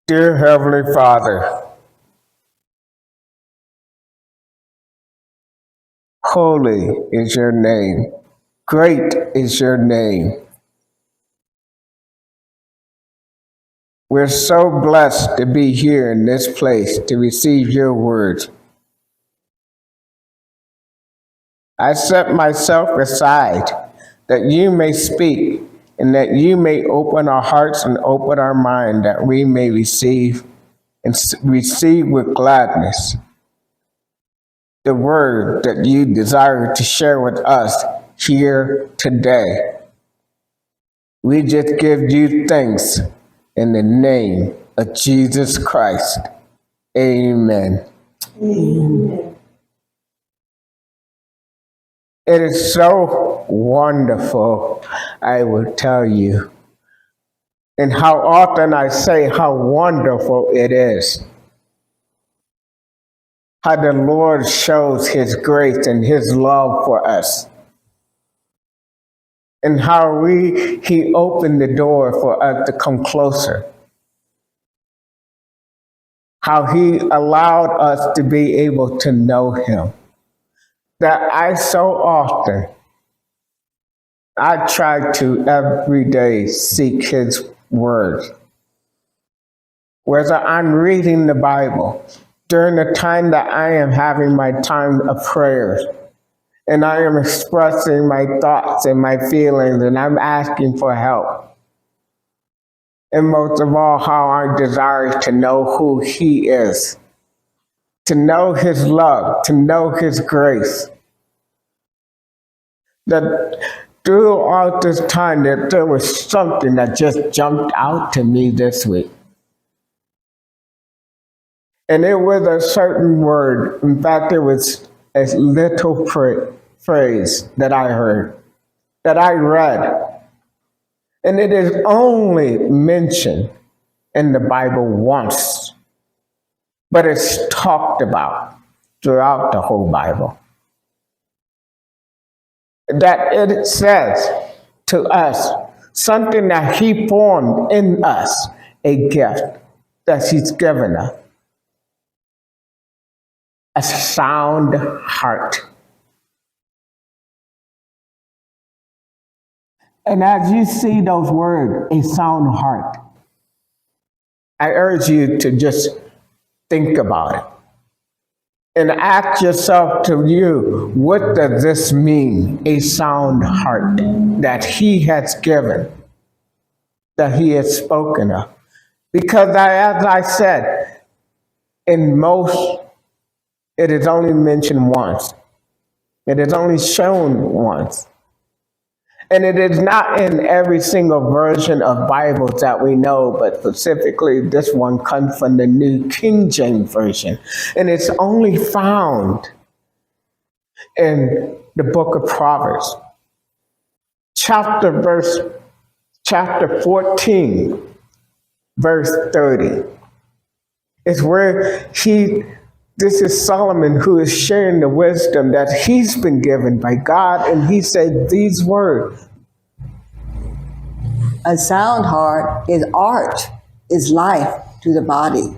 Dear Heavenly Father, holy is your name. Great is your name. We're so blessed to be here in this place to receive your words. I set myself aside that you may speak and that you may open our hearts and open our mind that we may receive and receive with gladness the word that you desire to share with us here today. We just give you thanks in the name of Jesus Christ. Amen. Amen. It is so wonderful, I will tell you. And how often I say how wonderful it is. How the Lord shows his grace and his love for us. And how he opened the door for us to come closer. How he allowed us to be able to know him. That I so often, I try to every day seek his word. Whether I'm reading the Bible, during the time that I am having my time of prayer, and I am expressing my thoughts and my feelings, and I'm asking for help. And most of all, how I desire to know who he is, to know his love, to know his grace. That throughout this time that there was something that just jumped out to me this week. And it was a certain word. In fact, it was a little phrase that I heard, that I read. And it is only mentioned in the Bible once, but it's talked about throughout the whole Bible. That it says to us something that he formed in us, a gift that he's given us. A sound heart. And as you see those words, a sound heart, I urge you to just think about it. And ask yourself to you, what does this mean, a sound heart that he has given, that he has spoken of? Because as I said, in most, it is only mentioned once. It is only shown once. And it is not in every single version of Bibles that we know, but specifically this one comes from the New King James Version. And it's only found in the book of Proverbs, chapter 14, verse 30. It's where this is Solomon who is sharing the wisdom that he's been given by God, and he said these words. A sound heart is art, is life to the body.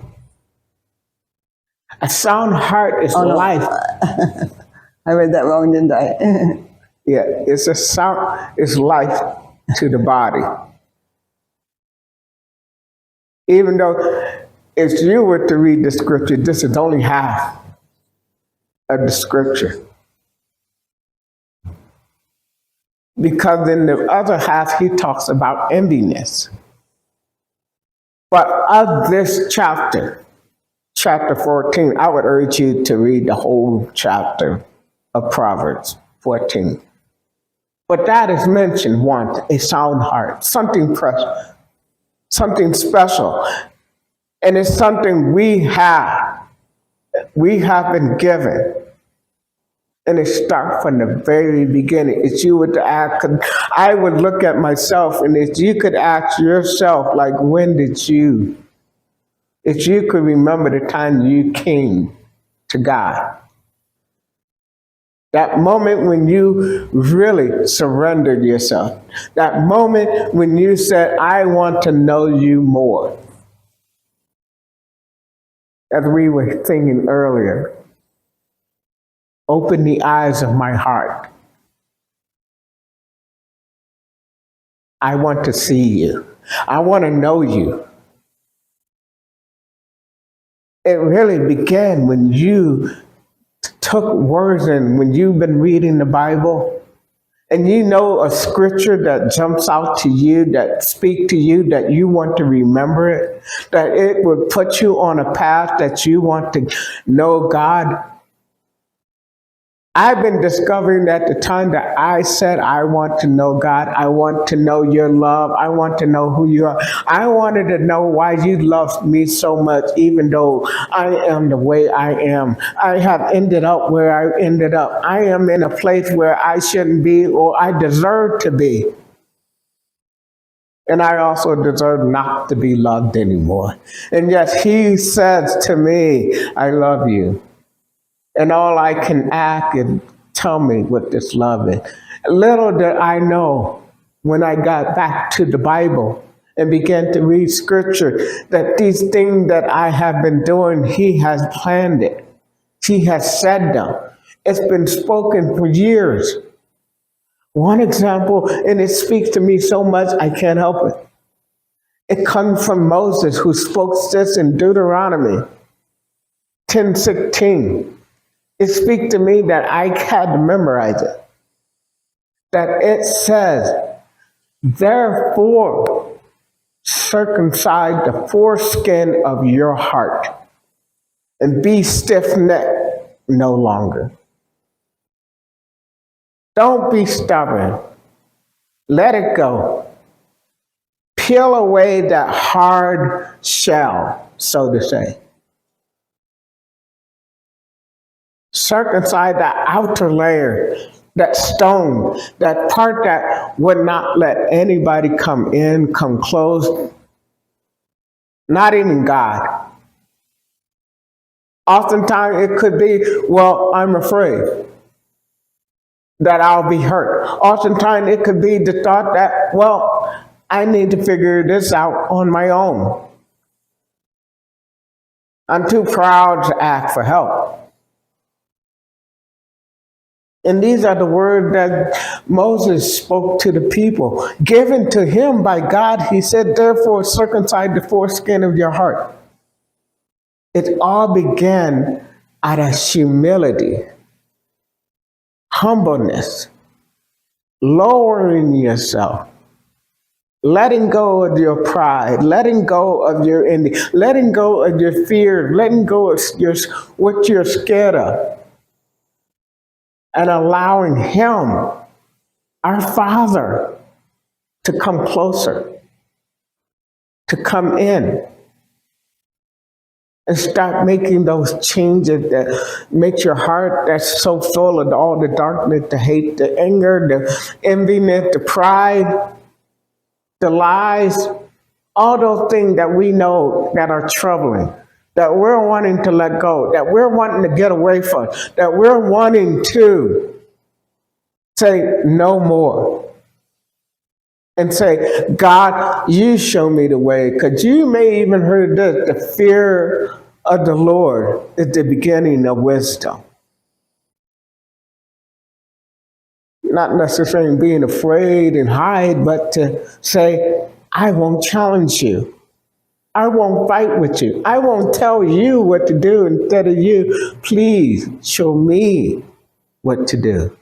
A sound heart is life. I read that wrong, didn't I? Yeah, it's life to the body. Even though if you were to read the scripture, this is only half of the scripture. Because in the other half, he talks about enviness. But of this chapter 14, I would urge you to read the whole chapter of Proverbs 14. But that is mentioned once, a sound heart, something precious, something special. And it's something we have been given. And it starts from the very beginning. If you were to ask, I would look at myself, and if you could ask yourself, like, if you could remember the time you came to God, that moment when you really surrendered yourself, that moment when you said, I want to know you more. as we were singing earlier, open the eyes of my heart. I want to see you. I want to know you. It really began when you took words and when you've been reading the Bible and you know a scripture that jumps out to you, that speak to you, that you want to remember it, that it would put you on a path that you want to know God. I've been discovering that the time that I said, I want to know God, I want to know your love, I want to know who you are. I wanted to know why you loved me so much, even though I am the way I am. I have ended up where I ended up. I am in a place where I shouldn't be or I deserve to be. And I also deserve not to be loved anymore. And yet he says to me, I love you. And all I can ask is tell me what this love is. Little did I know when I got back to the Bible and began to read scripture that these things that I have been doing, he has planned it. He has said them. It's been spoken for years. One example, and it speaks to me so much, I can't help it. It comes from Moses, who spoke this in Deuteronomy 10:16. It speaks to me that I had to memorize it. That it says, therefore, circumcise the foreskin of your heart and be stiff-necked no longer. Don't be stubborn. Let it go. Peel away that hard shell, so to say. Circumcise that outer layer, that stone, that part that would not let anybody come in, come close, not even God. Oftentimes it could be, well, I'm afraid that I'll be hurt. Oftentimes it could be the thought that, well, I need to figure this out on my own. I'm too proud to ask for help. And these are the words that Moses spoke to the people, given to him by God. He said, therefore, circumcise the foreskin of your heart. It all began out of humility, humbleness, lowering yourself, letting go of your pride, letting go of your envy, letting go of your fear, letting go of what you're scared of. And allowing him, our Father, to come closer, to come in and start making those changes that make your heart that's so full of all the darkness, the hate, the anger, the enviness, the pride, the lies, all those things that we know that are troubling, that we're wanting to let go, that we're wanting to get away from, that we're wanting to say no more. And say, God, you show me the way. Because you may even heard this, the fear of the Lord is the beginning of wisdom. Not necessarily being afraid and hide, but to say, I won't challenge you. I won't fight with you. I won't tell you what to do instead of you. Please show me what to do.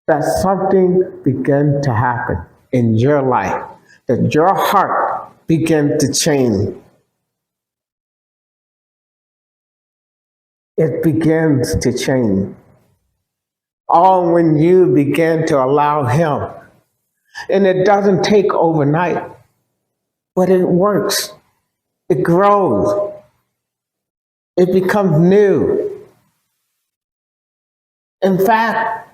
That something began to happen in your life, that your heart began to change. It begins to change. All when you begin to allow him. And it doesn't take overnight, but it works. It grows. It becomes new. In fact,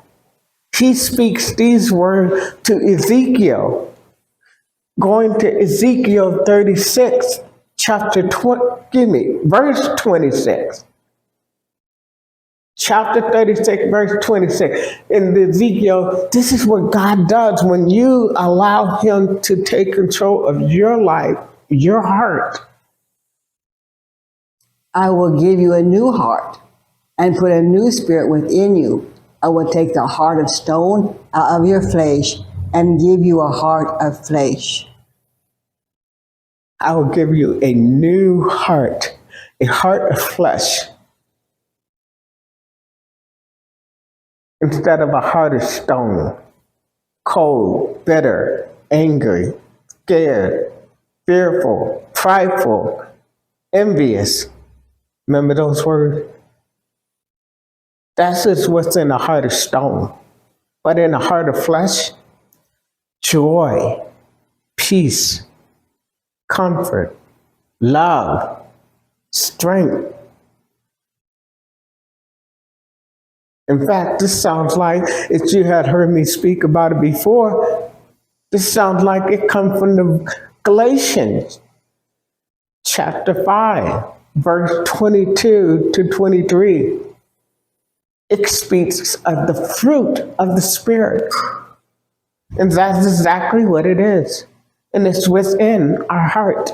he speaks these words to Ezekiel, going to Ezekiel 36, verse 26. Chapter 36, verse 26. In Ezekiel, this is what God does when you allow him to take control of your life your heart. I will give you a new heart and put a new spirit within you. I will take the heart of stone out of your flesh and give you a heart of flesh. I will give you a new heart, a heart of flesh, instead of a heart of stone, cold, bitter, angry, scared, fearful, prideful, envious. Remember those words? That's just what's in a heart of stone. But in a heart of flesh, joy, peace, comfort, love, strength. In fact, this sounds like, if you had heard me speak about it before, this sounds like it comes from the Galatians chapter 5, verse 22 to 23. It speaks of the fruit of the Spirit. And that's exactly what it is. And it's within our heart.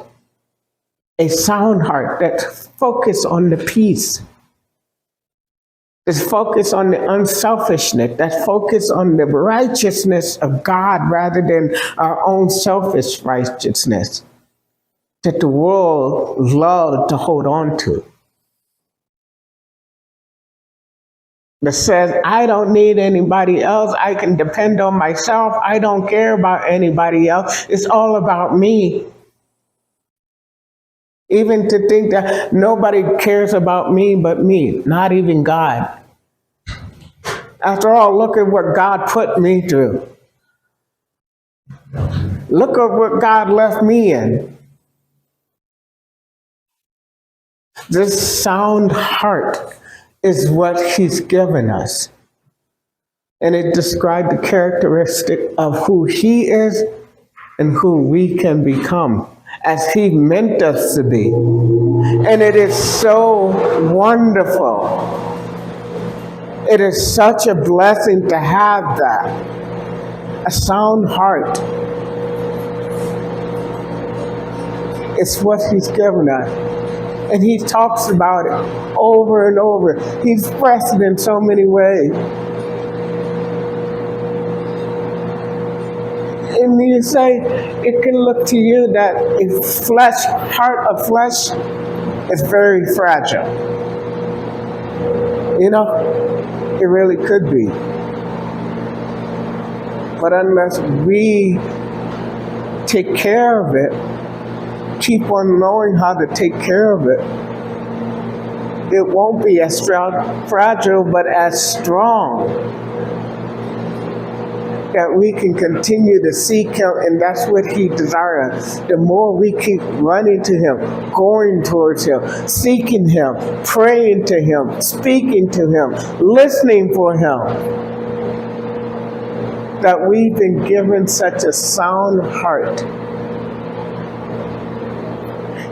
A sound heart that's focused on the peace. That's focused on the unselfishness. That's focused on the righteousness of God rather than our own selfish righteousness that the world loves to hold on to. That says, I don't need anybody else. I can depend on myself. I don't care about anybody else. It's all about me. Even to think that nobody cares about me but me, not even God. After all, look at what God put me through. Look at what God left me in. This sound heart is what He's given us. And it describes the characteristic of who He is and who we can become as He meant us to be. And it is so wonderful. It is such a blessing to have that. A sound heart. It's what He's given us. And He talks about it over and over. He's expressed it in so many ways. And you say, it can look to you that a heart of flesh is very fragile. You know, it really could be. But unless we take care of it, keep on knowing how to take care of it, it won't be as fragile, but as strong, that we can continue to seek Him, and that's what He desires. The more we keep running to Him, going towards Him, seeking Him, praying to Him, speaking to Him, listening for Him, that we've been given such a sound heart,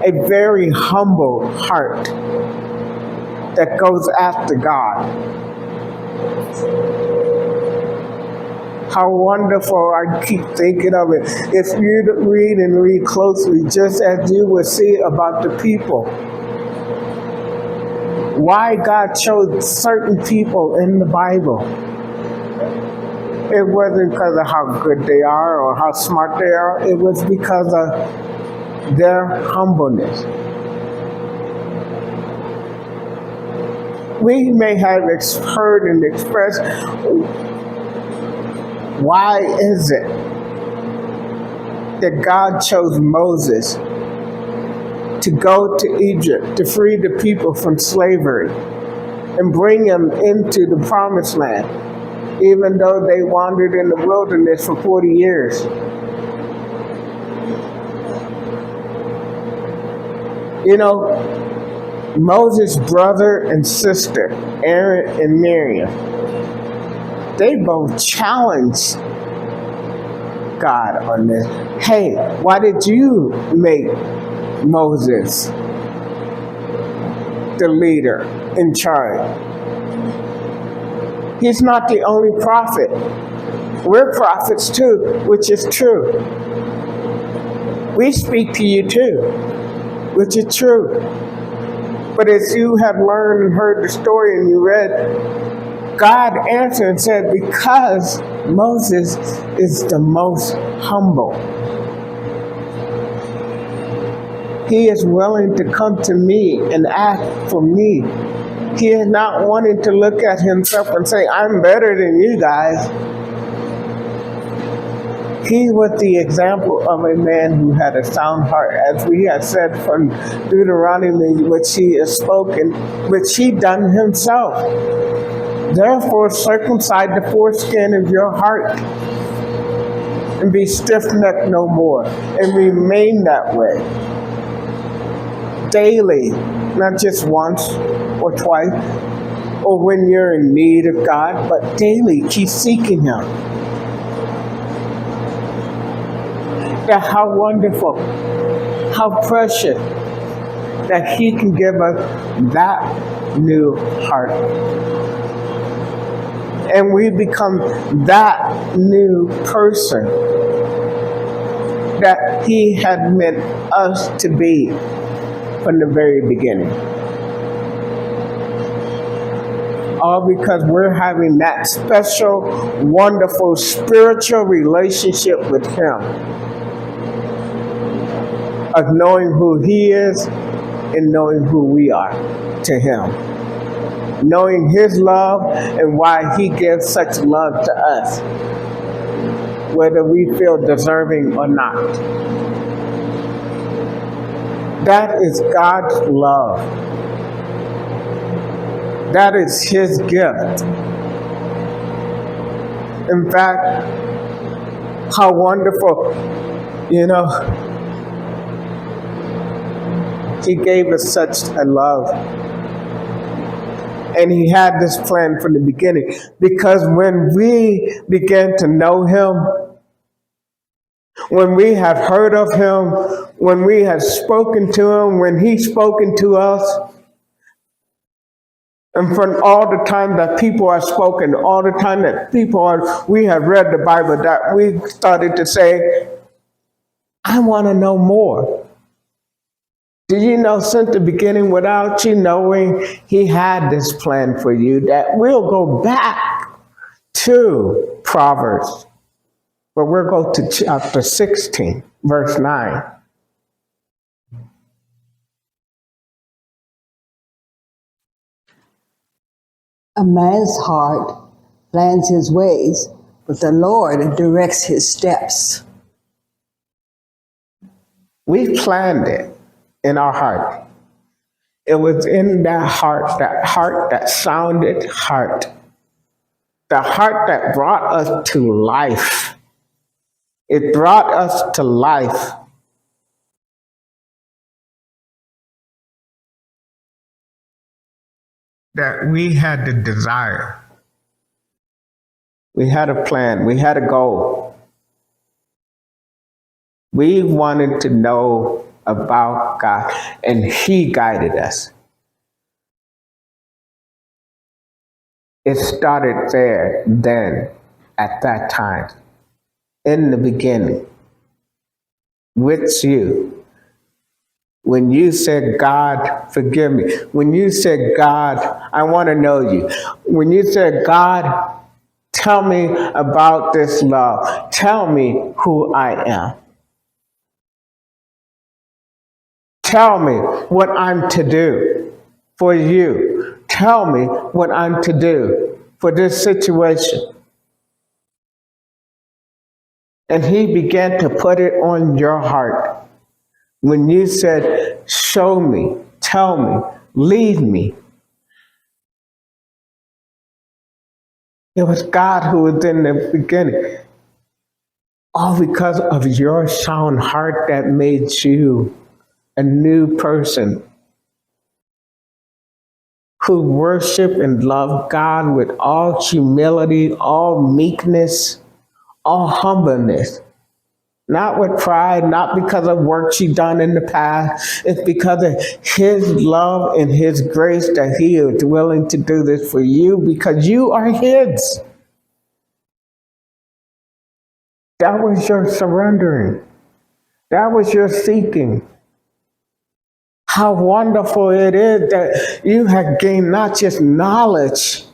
a very humble heart that goes after God. How wonderful, I keep thinking of it. If you read and read closely, just as you will see about the people, why God chose certain people in the Bible. It wasn't because of how good they are or how smart they are. It was because of their humbleness. We may have heard and expressed, why is it that God chose Moses to go to Egypt to free the people from slavery and bring them into the promised land, even though they wandered in the wilderness for 40 years? You know, Moses' brother and sister, Aaron and Miriam, they both challenged God on this. Hey, why did you make Moses the leader in charge? He's not the only prophet. We're prophets too, which is true. we speak to you too, which is true. But as you have learned and heard the story and you read, God answered and said, because Moses is the most humble, he is willing to come to me and ask for me. He is not wanting to look at himself and say, I'm better than you guys. He was the example of a man who had a sound heart, as we have said from Deuteronomy, which he has spoken, which he done himself. Therefore, circumcise the foreskin of your heart and be stiff-necked no more, and remain that way daily, not just once or twice, or when you're in need of God, but daily keep seeking him. That how wonderful, how precious that he can give us that new heart. And we become that new person that he had meant us to be from the very beginning. All because we're having that special, wonderful spiritual relationship with him, of knowing who he is and knowing who we are to him. Knowing his love and why he gives such love to us, whether we feel deserving or not. That is God's love. That is his gift. In fact, how wonderful, he gave us such a love. And he had this plan from the beginning. Because when we began to know him, when we have heard of him, when we have spoken to him, when he's spoken to us, and from all the time that people are spoken, all the time that we have read the Bible, that we started to say, I want to know more. Do you know, since the beginning, without you knowing, he had this plan for you, that we'll go back to Proverbs. But we'll go to chapter 16, verse 9. A man's heart plans his ways, but the Lord directs his steps. We planned it in our heart. It was in that heart that sounded heart. The heart that brought us to life. It brought us to life. That we had the desire. We had a plan. We had a goal. We wanted to know about God, and he guided us. It started there, then, at that time, in the beginning, with you. When you said, God, forgive me. When you said, God, I want to know you. When you said, God, tell me about this love. Tell me who I am. Tell me what I'm to do for you. Tell me what I'm to do for this situation. And he began to put it on your heart. When you said, show me, tell me, lead me. It was God who was in the beginning. All because of your sound heart that made you a new person who worship and love God with all humility, all meekness, all humbleness. Not with pride, not because of work she done in the past. It's because of his love and his grace that he is willing to do this for you, because you are his. That was your surrendering. That was your seeking. How wonderful it is that you have gained not just knowledge,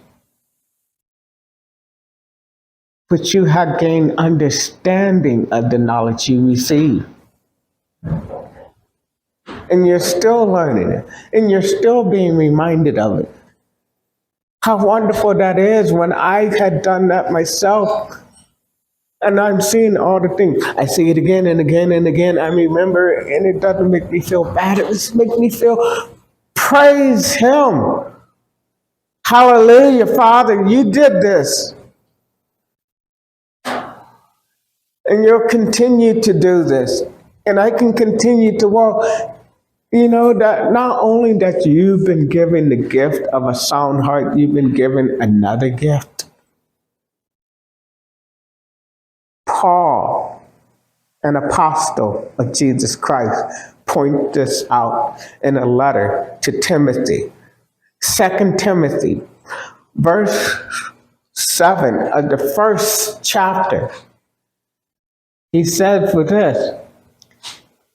but you have gained understanding of the knowledge you receive. And you're still learning it, and you're still being reminded of it. How wonderful that is when I had done that myself. And I'm seeing all the things. I see it again and again and again. I remember, and it doesn't make me feel bad. It just makes me feel, praise Him. Hallelujah, Father, you did this. And you'll continue to do this. And I can continue to walk. You know, that not only that you've been given the gift of a sound heart, you've been given another gift. Paul, an apostle of Jesus Christ, point this out in a letter to Timothy. 2 Timothy, verse 7 of the first chapter. He said for this,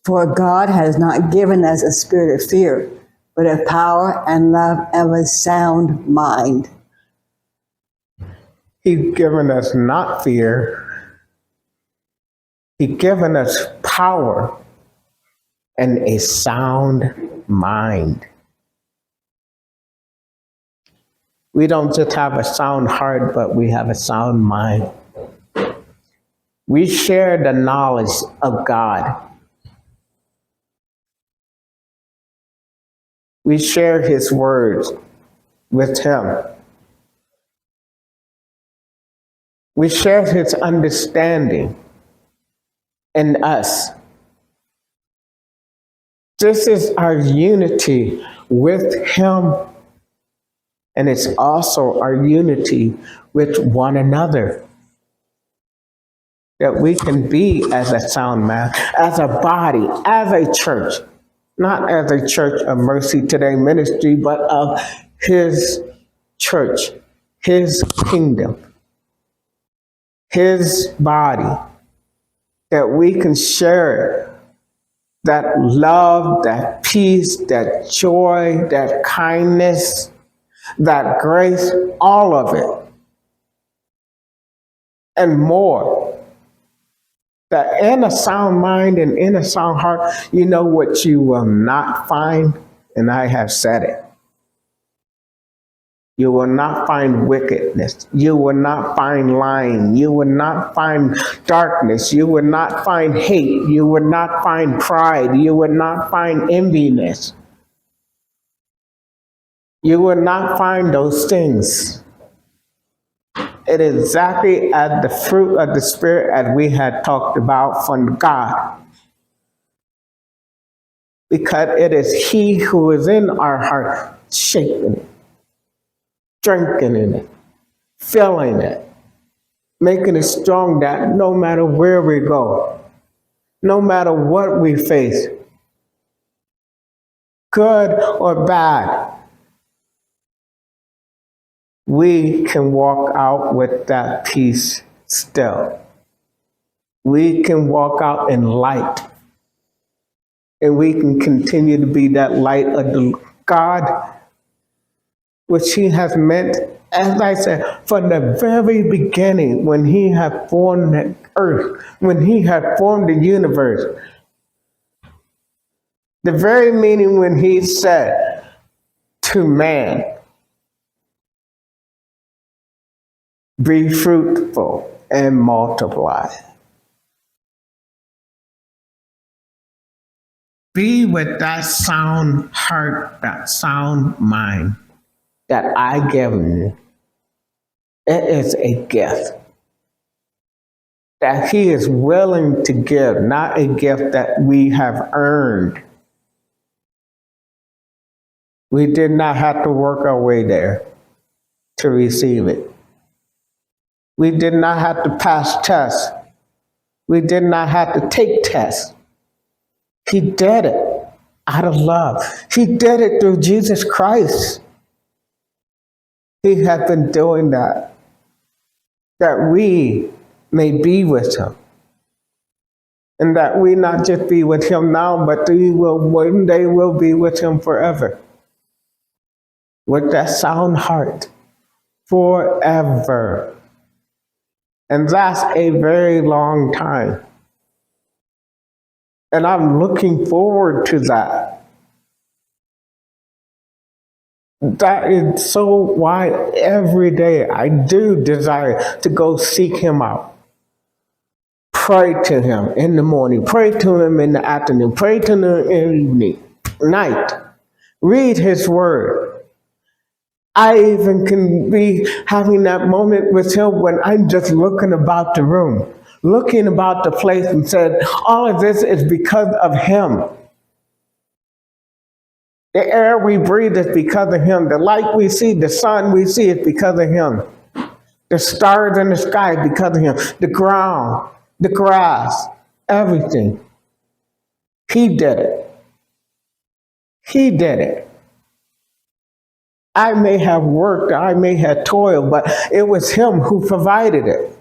For God has not given us a spirit of fear, but of power and love and a sound mind. He's given us not fear. He's given us power and a sound mind. We don't just have a sound heart, but we have a sound mind. We share the knowledge of God. We share His words with Him. We share His understanding in us. This is our unity with Him, and it's also our unity with one another. That we can be as a sound man, as a body, as a church, not as a church of Mercy Today Ministry, but of His church, His kingdom, His body, that we can share that love, that peace, that joy, that kindness, that grace, all of it, and more. That in a sound mind and in a sound heart, you know what you will not find, and I have said it. You will not find wickedness. You will not find lying. You will not find darkness. You will not find hate. You will not find pride. You will not find enviness. You will not find those things. It is exactly as the fruit of the Spirit as we had talked about from God. Because it is He who is in our heart, shaping it, strengthening it, filling it, making it strong that no matter where we go, no matter what we face, good or bad, we can walk out with that peace still. We can walk out in light. And we can continue to be that light of the God, which He has meant, as I said, from the very beginning, when He had formed the earth, when He had formed the universe. The very meaning when He said to man, be fruitful and multiply. Be with that sound heart, that sound mind that I give you. It is a gift that He is willing to give, not a gift that we have earned. We did not have to work our way there to receive it. We did not have to pass tests. We did not have to take tests. He did it out of love. He did it through Jesus Christ. He had been doing that we may be with Him And that we not just be with him now, but we will one day will be with him forever. With that sound heart. Forever. And that's a very long time. And I'm looking forward to that. That is so why every day I do desire to go seek him out. Pray to him in the morning, pray to him in the afternoon, pray to him in the evening, night. Read his word. I even can be having that moment with him when I'm just looking about the room, looking about the place and said, all of this is because of him. The air we breathe is because of him. The light we see, the sun we see is because of him. The stars in the sky is because of him. The ground, the grass, everything. He did it. He did it. I may have worked, I may have toiled, but it was him who provided it.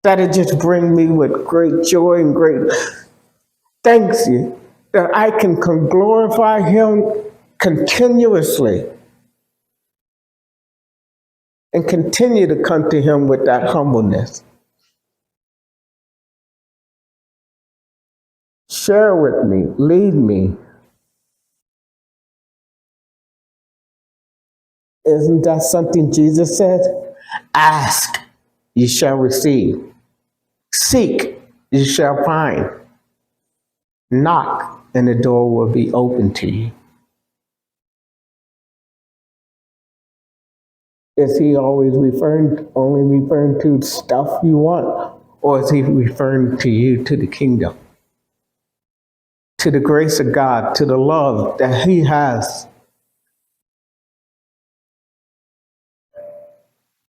That it just brings me with great joy and great thanks you that I can glorify him continuously and continue to come to him with that humbleness. Share with me, lead me. Isn't that something Jesus said? Ask, you shall receive. Seek, you shall find. Knock, and the door will be open to you. Is he always only referring to stuff you want? Or is he referring to you, to the kingdom? To the grace of God, to the love that he has.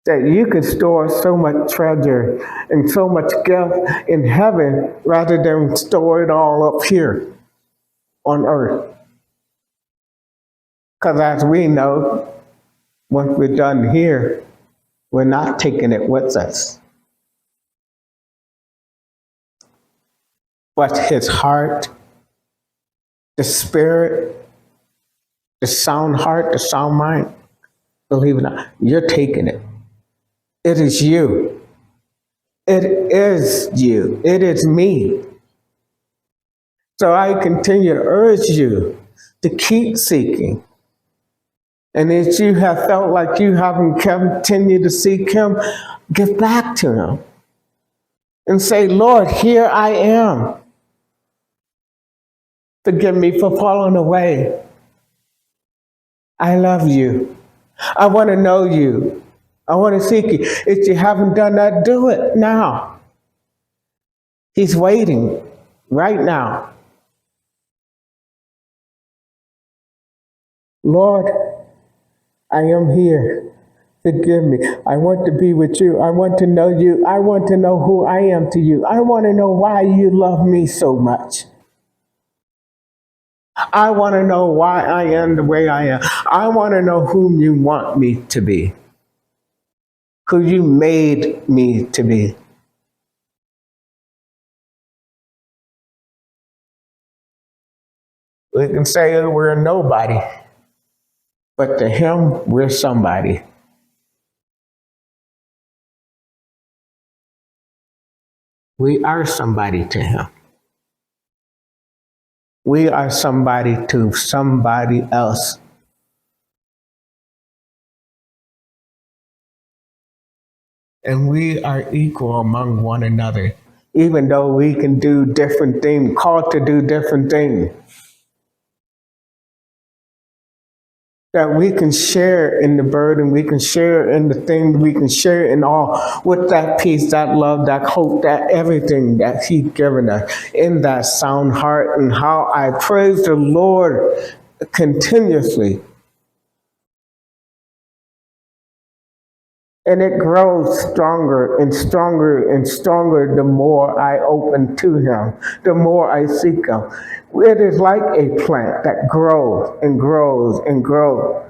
That you can store so much treasure and so much gift in heaven rather than store it all up here on earth. Because as we know, once we're done here, we're not taking it with us. But his heart, the spirit, the sound heart, the sound mind, believe it or not, you're taking it. It is you. It is you. It is me. So I continue to urge you to keep seeking. And if you have felt like you haven't continued to seek him, get back to him and say, Lord, here I am. Forgive me for falling away. I love you. I want to know you. I want to seek you. If you haven't done that, do it now. He's waiting right now. Lord, I am here. Forgive me. I want to be with you. I want to know you. I want to know who I am to you. I want to know why you love me so much. I want to know why I am the way I am. I want to know whom you want me to be. Who you made me to be. We can say we're nobody, but to him, we're somebody. We are somebody to him. We are somebody to somebody else. And we are equal among one another, even though we can do different things, called to do different things. That we can share in the burden, we can share in the thing, we can share in all with that peace, that love, that hope, that everything that he's given us in that sound heart. And how I praise the Lord continuously. And it grows stronger and stronger and stronger the more I open to him, the more I seek him. It is like a plant that grows and grows and grows.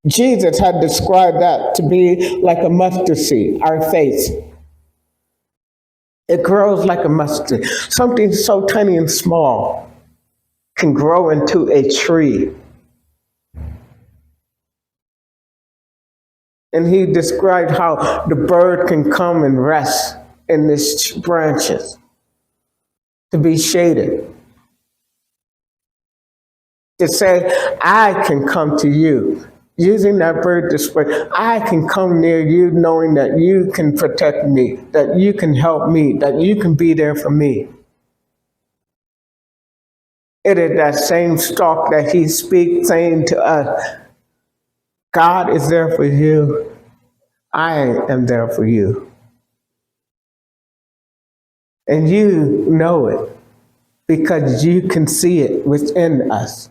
Jesus had described that to be like a mustard seed, our faith. It grows like a mustard. Something so tiny and small can grow into a tree. And he described how the bird can come and rest in its branches to be shaded. To say, I can come to you. Using that bird display, I can come near you knowing that you can protect me, that you can help me, that you can be there for me. It is that same stalk that he speaks, saying to us, God is there for you. I am there for you. And you know it because you can see it within us.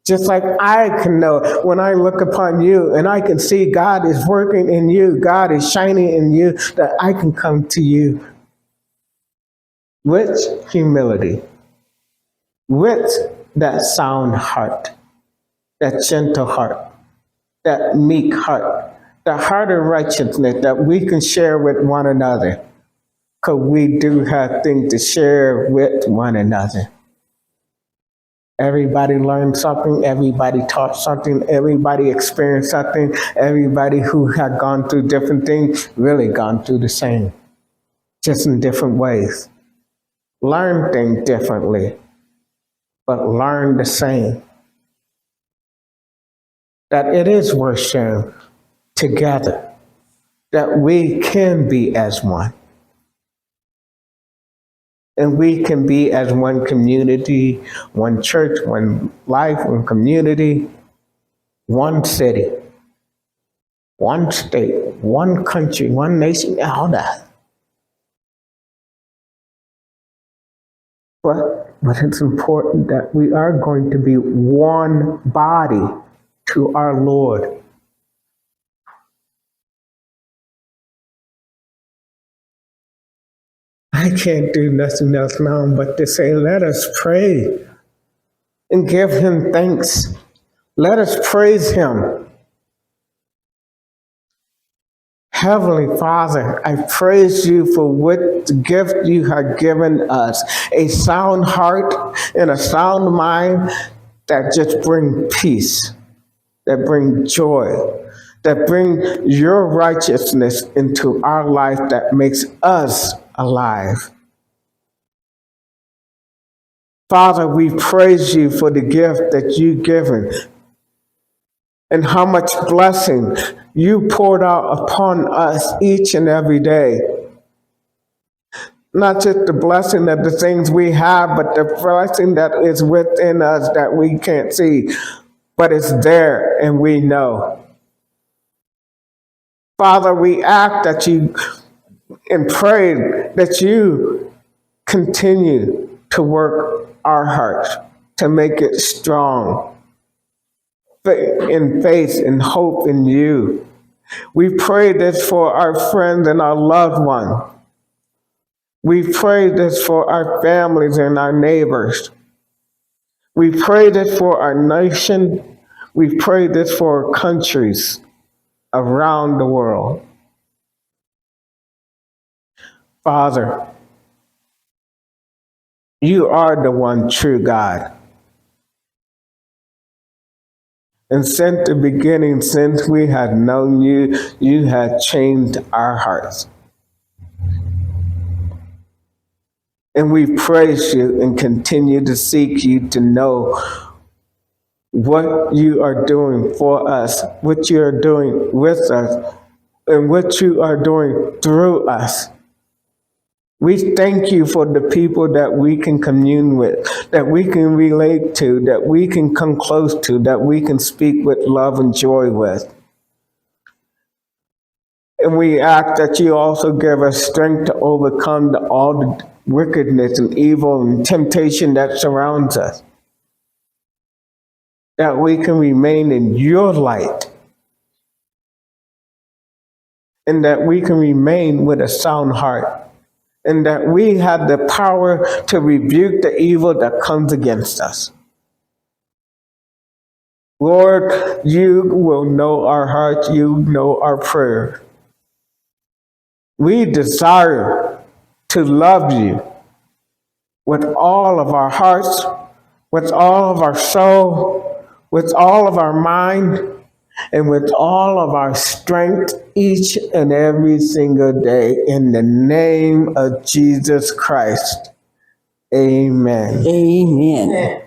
Just like I can know it when I look upon you and I can see God is working in you, God is shining in you, that I can come to you with humility, with that sound heart, that gentle heart, that meek heart, the heart of righteousness that we can share with one another, because we do have things to share with one another. Everybody learned something, everybody taught something, everybody experienced something, everybody who had gone through different things really gone through the same, just in different ways. Learn things differently, but learn the same. That it is worth sharing together, that we can be as one. And we can be as one community, one church, one life, one community, one city, one state, one country, one nation, all that. But it's important that we are going to be one body to our Lord. I can't do nothing else now but to say, let us pray and give him thanks. Let us praise him. Heavenly Father, I praise you for what the gift you have given us, a sound heart and a sound mind that just bring peace, that bring joy, that bring your righteousness into our life that makes us alive. Father, we praise you for the gift that you've given and how much blessing you poured out upon us each and every day. Not just the blessing of the things we have, but the blessing that is within us that we can't see, but it's there and we know. Father, we ask that you and pray that you continue to work our hearts to make it strong in faith and hope in you. We pray this for our friends and our loved ones. We pray this for our families and our neighbors. We pray this for our nation. We pray this for countries around the world. Father, you are the one true God. And since the beginning, since we have known you, you have changed our hearts. And we praise you and continue to seek you to know what you are doing for us, what you are doing with us, and what you are doing through us. We thank you for the people that we can commune with, that we can relate to, that we can come close to, that we can speak with love and joy with. And we ask that you also give us strength to overcome all the wickedness and evil and temptation that surrounds us. That we can remain in your light. And that we can remain with a sound heart. And that we have the power to rebuke the evil that comes against us. Lord, you will know our hearts, you know our prayer. We desire to love you with all of our hearts, with all of our soul, with all of our mind, and with all of our strength each and every single day. In the name of Jesus Christ. Amen. Amen.